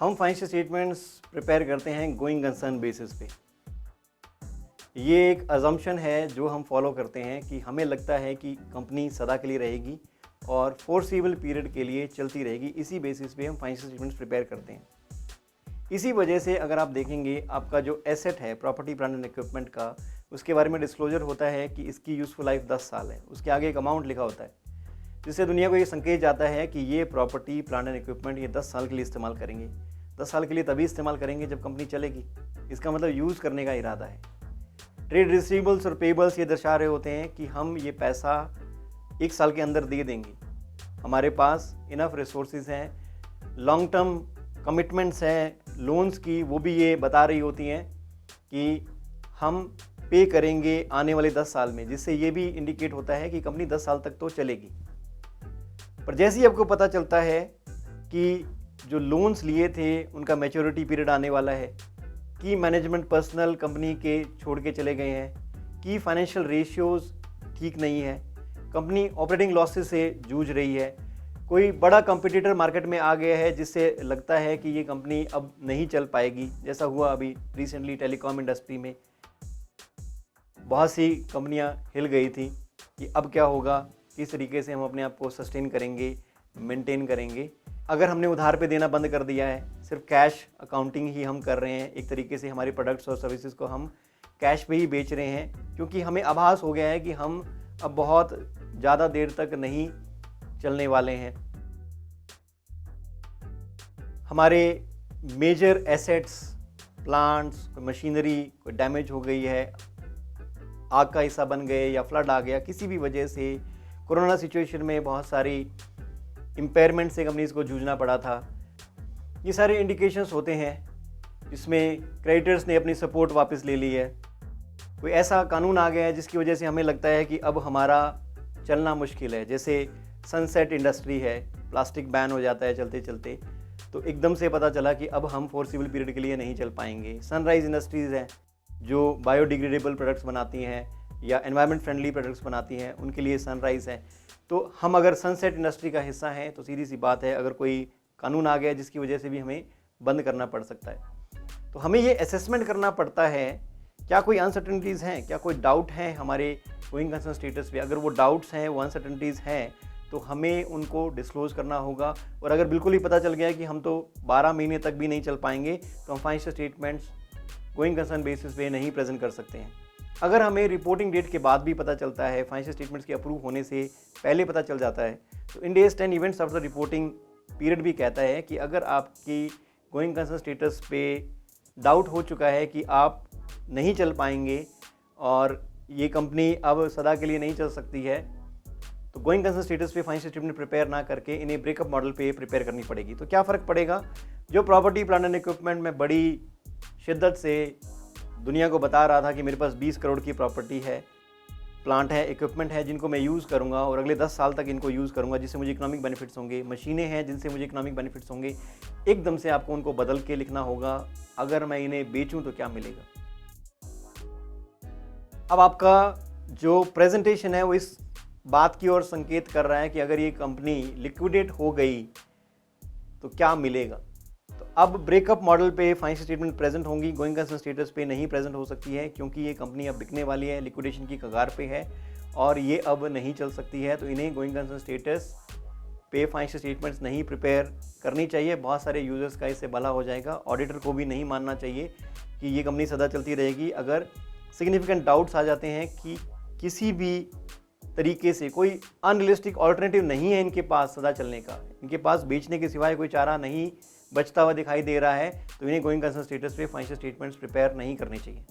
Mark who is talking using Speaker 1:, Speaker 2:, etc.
Speaker 1: हम financial statements prepare करते हैं गोइंग कंसर्न बेसिस पे। ये एक अजम्पशन है जो हम फॉलो करते हैं कि हमें लगता है कि कंपनी सदा के लिए रहेगी और फोर्सिबल पीरियड के लिए चलती रहेगी। इसी बेसिस पे हम फाइनेंशियल स्टेटमेंट्स प्रिपेयर करते हैं। इसी वजह से अगर आप देखेंगे आपका जो एसेट है प्रॉपर्टी प्लांट एंड इक्विपमेंट का, उसके बारे में डिस्क्लोजर होता है कि इसकी यूज़फुल लाइफ 10 साल है। उसके आगे एक अमाउंट लिखा होता है जिससे दुनिया को ये संकेत जाता है कि ये प्रॉपर्टी प्लांट एंड इक्विपमेंट ये 10 साल के लिए इस्तेमाल करेंगे। 10 साल के लिए तभी इस्तेमाल करेंगे जब कंपनी चलेगी। इसका मतलब यूज़ करने का इरादा है। ट्रेड रिसीवेबल्स और पेबल्स ये दर्शा रहे होते हैं कि हम ये पैसा 1 साल के अंदर दे देंगे। हमारे पास इनफ रिसोर्सेज हैं, लॉन्ग टर्म कमिटमेंट्स हैं लोन्स की, वो भी ये बता रही होती हैं कि हम पे करेंगे आने वाले 10 साल में, जिससे ये भी इंडिकेट होता है कि कंपनी 10 साल तक तो चलेगी। पर जैसे ही आपको पता चलता है कि जो लोन्स लिए थे उनका मैच्योरिटी पीरियड आने वाला है, कि मैनेजमेंट पर्सनल कंपनी के छोड़ के चले गए हैं, कि फाइनेंशियल रेशियोज़ ठीक नहीं है, कंपनी ऑपरेटिंग लॉसेस से जूझ रही है, कोई बड़ा कंपटीटर मार्केट में आ गया है जिससे लगता है कि ये कंपनी अब नहीं चल पाएगी, जैसा हुआ अभी रिसेंटली टेलीकॉम इंडस्ट्री में बहुत सी कंपनियां हिल गई थी कि अब क्या होगा, किस तरीके से हम अपने आप को सस्टेन करेंगे, मेंटेन करेंगे। अगर हमने उधार पे देना बंद कर दिया है, सिर्फ कैश अकाउंटिंग ही हम कर रहे हैं, एक तरीके से हमारे प्रोडक्ट्स और सर्विसेज को हम कैश पे ही बेच रहे हैं, क्योंकि हमें आभास हो गया है कि हम अब बहुत ज़्यादा देर तक नहीं चलने वाले हैं। हमारे मेजर एसेट्स, प्लांट्स, मशीनरी कोई डैमेज हो गई है, आग का हिस्सा बन गए या फ्लड आ गया, किसी भी वजह से कोरोना सिचुएशन में बहुत सारी इम्पेयरमेंट से कंपनीज को जूझना पड़ा था। ये सारे इंडिकेशंस होते हैं जिसमें क्रेडिटर्स ने अपनी सपोर्ट वापस ले ली है। कोई ऐसा कानून आ गया है जिसकी वजह से हमें लगता है कि अब हमारा चलना मुश्किल है, जैसे सनसेट इंडस्ट्री है, प्लास्टिक बैन हो जाता है चलते चलते, तो एकदम से पता चला कि अब हम फोर्सिबल पीरियड के लिए नहीं चल पाएंगे। सनराइज इंडस्ट्रीज़ हैं जो बायोडिग्रेडेबल प्रोडक्ट्स बनाती हैं या एनवायरनमेंट फ्रेंडली प्रोडक्ट्स बनाती हैं, उनके लिए सनराइज़ है। तो हम अगर सनसेट इंडस्ट्री का हिस्सा हैं तो सीधी सी बात है, अगर कोई कानून आ गया जिसकी वजह से भी हमें बंद करना पड़ सकता है। तो हमें ये असेसमेंट करना पड़ता है, क्या कोई अनसर्टेनिटीज़ हैं, क्या कोई डाउट हैं हमारे गोइंग कंसर्न स्टेटस पे। अगर वो डाउट्स हैं, वो अनसर्टेनिटीज़ हैं, तो हमें उनको डिस्क्लोज़ करना होगा। और अगर बिल्कुल ही पता चल गया कि हम तो 12 महीने तक भी नहीं चल पाएंगे, तो हम financial statements going concern basis पे नहीं प्रेजेंट कर सकते हैं। अगर हमें रिपोर्टिंग डेट के बाद भी पता चलता है, फाइनेंशियल स्टेटमेंट्स के अप्रूव होने से पहले पता चल जाता है, तो Ind AS 10 events after reporting period भी कहता है कि अगर आपकी गोइंग कंसर्न स्टेटस पे डाउट हो चुका है कि आप नहीं चल पाएंगे और ये कंपनी अब सदा के लिए नहीं चल सकती है, तो गोइंग कंसर्न स्टेटस पे फाइनेंशियल स्टेटमेंट प्रिपेयर ना करके इन्हें ब्रेकअप मॉडल पे प्रिपेयर करनी पड़ेगी। तो क्या फ़र्क पड़ेगा? जो प्रॉपर्टी प्लांट एंड इक्विपमेंट में बड़ी शिद्दत से दुनिया को बता रहा था कि मेरे पास 20 करोड़ की प्रॉपर्टी है, प्लांट है, इक्विपमेंट है जिनको मैं यूज़ करूंगा और अगले 10 साल तक इनको यूज़ करूंगा, जिससे मुझे इकोनॉमिक बेनिफिट्स होंगे, मशीनें हैं जिनसे मुझे इकोनॉमिक बेनिफिट्स होंगे, एकदम से आपको उनको बदल के लिखना होगा, अगर मैं इन्हें बेचूं तो क्या मिलेगा। अब आपका जो प्रेजेंटेशन है वो इस बात की ओर संकेत कर रहा है कि अगर ये कंपनी लिक्विडेट हो गई तो क्या मिलेगा। तो अब ब्रेकअप मॉडल पे फाइनेंशियल स्टेटमेंट प्रेजेंट होंगी, गोइंग कंसर्न स्टेटस पे नहीं प्रेजेंट हो सकती है, क्योंकि ये कंपनी अब बिकने वाली है, लिक्विडेशन की कगार पे है और ये अब नहीं चल सकती है। तो इन्हें गोइंग कंसर्न स्टेटस पे फाइनेंशियल स्टेटमेंट्स नहीं प्रिपेयर करनी चाहिए। बहुत सारे यूजर्स का इससे भला हो जाएगा। ऑडिटर को भी नहीं मानना चाहिए कि ये कंपनी सदा चलती रहेगी। अगर सिग्निफिकेंट डाउट्स आ जाते हैं कि किसी भी तरीके से कोई अनरियलिस्टिक ऑल्टरनेटिव नहीं है इनके पास सदा चलने का, इनके पास बेचने के सिवाय कोई चारा नहीं बचता हुआ दिखाई दे रहा है, तो इन्हें गोइंग कंसर्न स्टेटस पे फाइनेंशियल स्टेटमेंट्स प्रिपेयर नहीं करने चाहिए।